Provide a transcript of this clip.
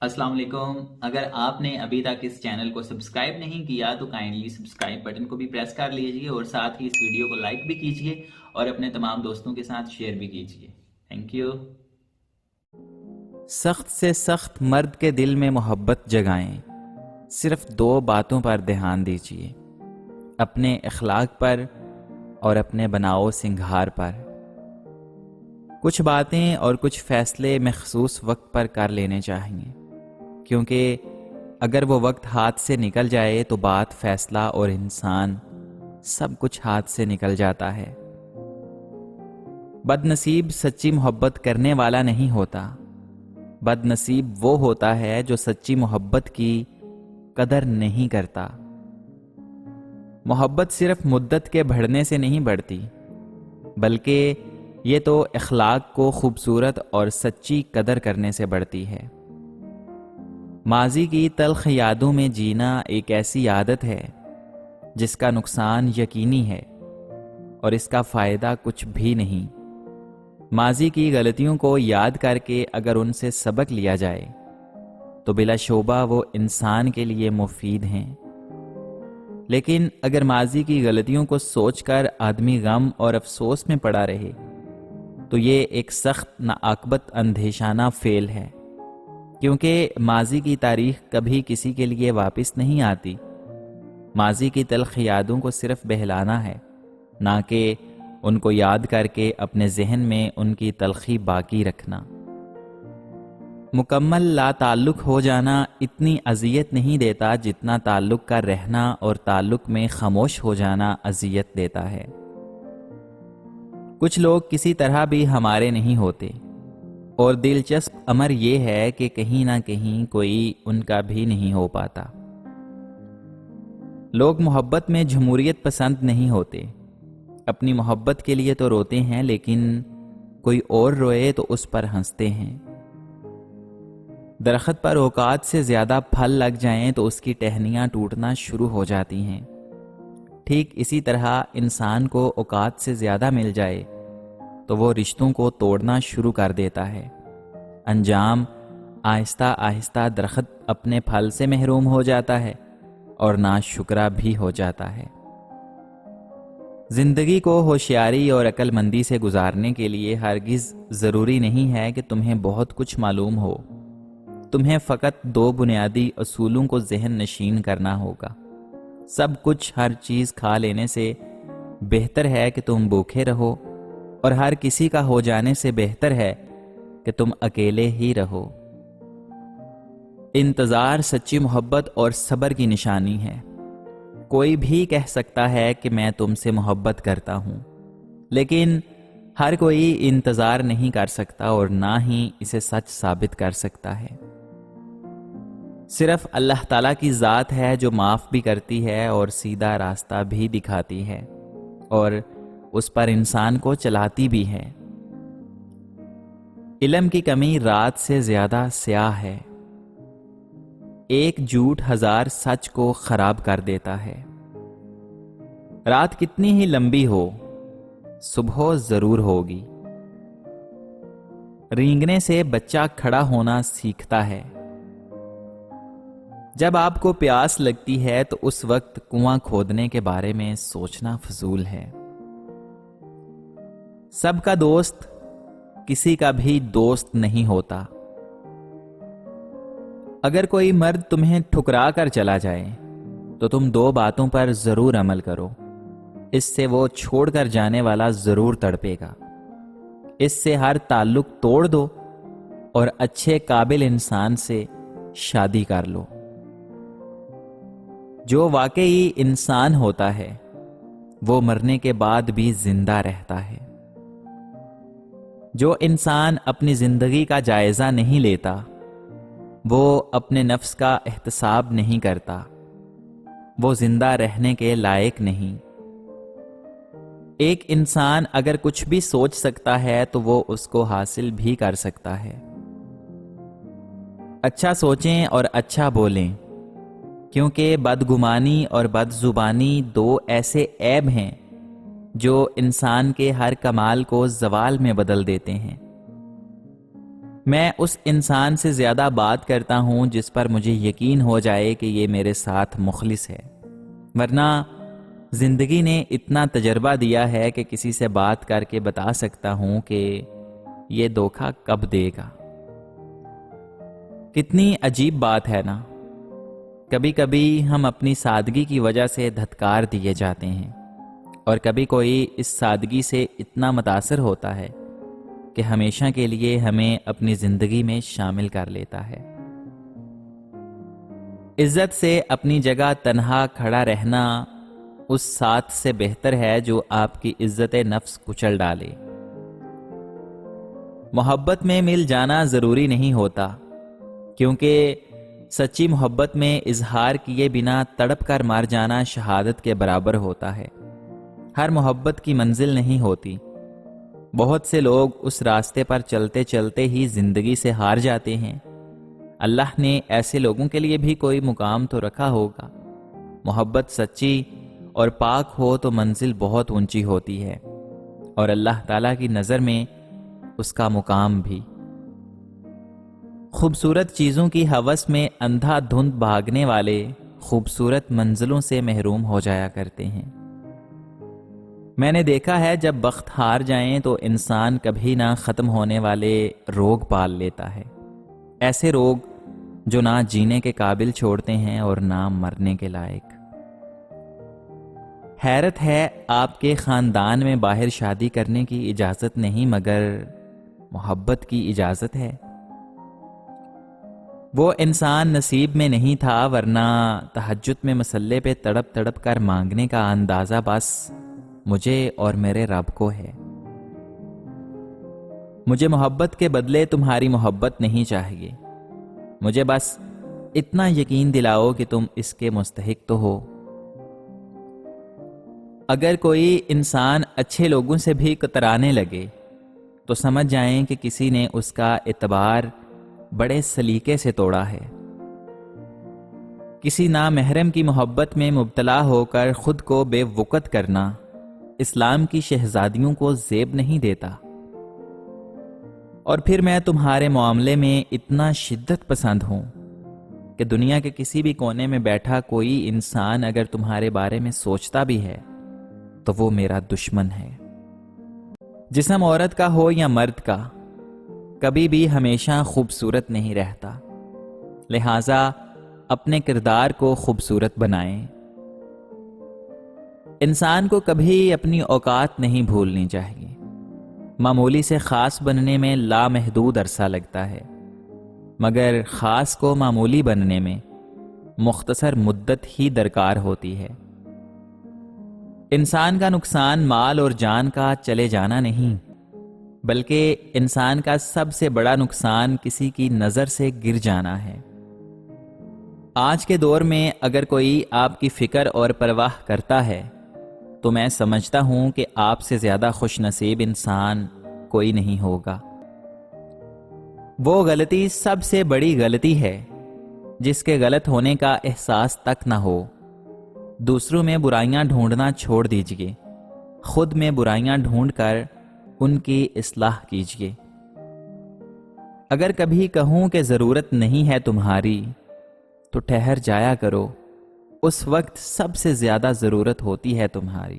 अस्सलाम वालेकुम। अगर आपने अभी तक इस चैनल को सब्सक्राइब नहीं किया तो काइंडली सब्सक्राइब बटन को भी प्रेस कर लीजिए और साथ ही इस वीडियो को लाइक भी कीजिए और अपने तमाम दोस्तों के साथ शेयर भी कीजिए। Thank you. सख्त से सख्त मर्द के दिल में मोहब्बत जगाएं। सिर्फ दो बातों पर ध्यान दीजिए, अपने अखलाक पर और अपने बनाओ सिंगार पर। कुछ बातें और कुछ फैसले मखसूस वक्त पर कर लेने चाहिए, क्योंकि अगर वो वक्त हाथ से निकल जाए तो बात, फैसला और इंसान सब कुछ हाथ से निकल जाता है। बदनसीब सच्ची मोहब्बत करने वाला नहीं होता, बदनसीब वो होता है जो सच्ची मोहब्बत की कदर नहीं करता। मोहब्बत सिर्फ मुद्दत के बढ़ने से नहीं बढ़ती, बल्कि ये तो अखलाक को खूबसूरत और सच्ची कदर करने से बढ़ती है। माजी की तल्ख यादों में जीना एक ऐसी आदत है जिसका नुकसान यकीनी है और इसका फ़ायदा कुछ भी नहीं। माजी की गलतियों को याद करके अगर उनसे सबक लिया जाए तो बिलाशुबा वो इंसान के लिए मुफीद हैं। लेकिन अगर माजी की गलतियों को सोचकर आदमी गम और अफसोस में पड़ा रहे तो ये एक सख्त नाआकबत अंदेशाना फेल है, क्योंकि माजी की तारीख कभी किसी के लिए वापस नहीं आती। माजी की तल्ख यादों को सिर्फ बहलाना है, ना कि उनको याद करके अपने जहन में उनकी तलखी बाकी रखना। मुकम्मल ला ताल्लुक हो जाना इतनी अजियत नहीं देता जितना ताल्लुक का रहना और ताल्लुक में खामोश हो जाना अजियत देता है। कुछ लोग किसी तरह भी हमारे नहीं होते, और दिलचस्प अमर ये है कि कहीं ना कहीं कोई उनका भी नहीं हो पाता। लोग मोहब्बत में जमहूरियत पसंद नहीं होते, अपनी मोहब्बत के लिए तो रोते हैं, लेकिन कोई और रोए तो उस पर हंसते हैं। दरख्त पर औकात से ज़्यादा फल लग जाएं तो उसकी टहनियाँ टूटना शुरू हो जाती हैं। ठीक इसी तरह इंसान को औकात से ज़्यादा मिल जाए तो वो रिश्तों को तोड़ना शुरू कर देता है। अंजाम आहिस्ता आहिस्ता दरख्त अपने फल से महरूम हो जाता है और नाशुक्रा भी हो जाता है। जिंदगी को होशियारी और अक्लमंदी से गुजारने के लिए हरगिज़ ज़रूरी नहीं है कि तुम्हें बहुत कुछ मालूम हो। तुम्हें फ़कत दो बुनियादी असूलों को जहन नशीन करना होगा। सब कुछ हर चीज़ खा लेने से बेहतर है कि तुम भूखे रहो, और हर किसी का हो जाने से बेहतर है कि तुम अकेले ही रहो। इंतज़ार सच्ची मोहब्बत और सब्र की निशानी है। कोई भी कह सकता है कि मैं तुमसे मोहब्बत करता हूँ, लेकिन हर कोई इंतज़ार नहीं कर सकता और ना ही इसे सच साबित कर सकता है। सिर्फ अल्लाह ताला की ज़ात है जो माफ़ भी करती है और सीधा रास्ता भी दिखाती है, और उस पर इंसान को चलाती भी है। इल्म की कमी रात से ज़्यादा स्याह है। एक झूठ 1000 सच को खराब कर देता है। रात कितनी ही लंबी हो, सुबह जरूर होगी। रेंगने से बच्चा खड़ा होना सीखता है। जब आपको प्यास लगती है तो उस वक्त कुआं खोदने के बारे में सोचना फजूल है। सबका दोस्त किसी का भी दोस्त नहीं होता। अगर कोई मर्द तुम्हें ठुकरा कर चला जाए तो तुम दो बातों पर जरूर अमल करो। इससे वो छोड़कर जाने वाला जरूर तड़पेगा। इससे हर ताल्लुक तोड़ दो और अच्छे काबिल इंसान से शादी कर लो। जो वाकई इंसान होता है वो मरने के बाद भी जिंदा रहता है। जो इंसान अपनी जिंदगी का जायजा नहीं लेता वो अपने नफ्स का एहतसाब नहीं करता, वो जिंदा रहने के लायक नहीं। एक इंसान अगर कुछ भी सोच सकता है तो वो उसको हासिल भी कर सकता है। अच्छा सोचें और अच्छा बोलें, क्योंकि बदगुमानी और बदजुबानी दो ऐसे ऐब हैं जो इंसान के हर कमाल को जवाल में बदल देते हैं। میں اس انسان سے زیادہ بات کرتا ہوں جس پر مجھے یقین ہو جائے کہ یہ میرے ساتھ مخلص ہے، ورنہ زندگی نے اتنا تجربہ دیا ہے کہ کسی سے بات کر کے بتا سکتا ہوں کہ یہ دھوکہ کب دے گا۔ کتنی عجیب بات ہے نا، کبھی کبھی ہم اپنی سادگی کی وجہ سے دھتکار دیے جاتے ہیں، اور کبھی کوئی اس سادگی سے اتنا متاثر ہوتا ہے کہ ہمیشہ کے لیے ہمیں اپنی زندگی میں شامل کر لیتا ہے۔ عزت سے اپنی جگہ تنہا کھڑا رہنا اس ساتھ سے بہتر ہے جو آپ کی عزت نفس کچل ڈالے۔ محبت میں مل جانا ضروری نہیں ہوتا، کیونکہ سچی محبت میں اظہار کیے بنا تڑپ کر مر جانا شہادت کے برابر ہوتا ہے۔ ہر محبت کی منزل نہیں ہوتی، بہت سے لوگ اس راستے پر چلتے چلتے ہی زندگی سے ہار جاتے ہیں۔ اللہ نے ایسے لوگوں کے لیے بھی کوئی مقام تو رکھا ہوگا۔ محبت سچی اور پاک ہو تو منزل بہت اونچی ہوتی ہے، اور اللہ تعالیٰ کی نظر میں اس کا مقام بھی۔ خوبصورت چیزوں کی ہوس میں اندھا دھند بھاگنے والے خوبصورت منزلوں سے محروم ہو جایا کرتے ہیں۔ میں نے دیکھا ہے جب بخت ہار جائیں تو انسان کبھی نہ ختم ہونے والے روگ پال لیتا ہے، ایسے روگ جو نہ جینے کے قابل چھوڑتے ہیں اور نہ مرنے کے لائق۔ حیرت ہے، آپ کے خاندان میں باہر شادی کرنے کی اجازت نہیں مگر محبت کی اجازت ہے۔ وہ انسان نصیب میں نہیں تھا، ورنہ تہجد میں مسلے پہ تڑپ تڑپ کر مانگنے کا اندازہ بس مجھے اور میرے رب کو ہے۔ مجھے محبت کے بدلے تمہاری محبت نہیں چاہیے، مجھے بس اتنا یقین دلاؤ کہ تم اس کے مستحق تو ہو۔ اگر کوئی انسان اچھے لوگوں سے بھی کترانے لگے تو سمجھ جائیں کہ کسی نے اس کا اعتبار بڑے سلیقے سے توڑا ہے۔ کسی نامحرم کی محبت میں مبتلا ہو کر خود کو بے وقت کرنا اسلام کی شہزادیوں کو زیب نہیں دیتا۔ اور پھر میں تمہارے معاملے میں اتنا شدت پسند ہوں کہ دنیا کے کسی بھی کونے میں بیٹھا کوئی انسان اگر تمہارے بارے میں سوچتا بھی ہے تو وہ میرا دشمن ہے۔ جسم عورت کا ہو یا مرد کا، کبھی بھی ہمیشہ خوبصورت نہیں رہتا، لہٰذا اپنے کردار کو خوبصورت بنائیں۔ انسان کو کبھی اپنی اوقات نہیں بھولنی چاہیے۔ معمولی سے خاص بننے میں لامحدود عرصہ لگتا ہے، مگر خاص کو معمولی بننے میں مختصر مدت ہی درکار ہوتی ہے۔ انسان کا نقصان مال اور جان کا چلے جانا نہیں، بلکہ انسان کا سب سے بڑا نقصان کسی کی نظر سے گر جانا ہے۔ آج کے دور میں اگر کوئی آپ کی فکر اور پرواہ کرتا ہے تو میں سمجھتا ہوں کہ آپ سے زیادہ خوش نصیب انسان کوئی نہیں ہوگا۔ وہ غلطی سب سے بڑی غلطی ہے جس کے غلط ہونے کا احساس تک نہ ہو۔ دوسروں میں برائیاں ڈھونڈنا چھوڑ دیجئے، خود میں برائیاں ڈھونڈ کر ان کی اصلاح کیجئے۔ اگر کبھی کہوں کہ ضرورت نہیں ہے تمہاری تو ٹھہر جایا کرو، اس وقت سب سے زیادہ ضرورت ہوتی ہے تمہاری۔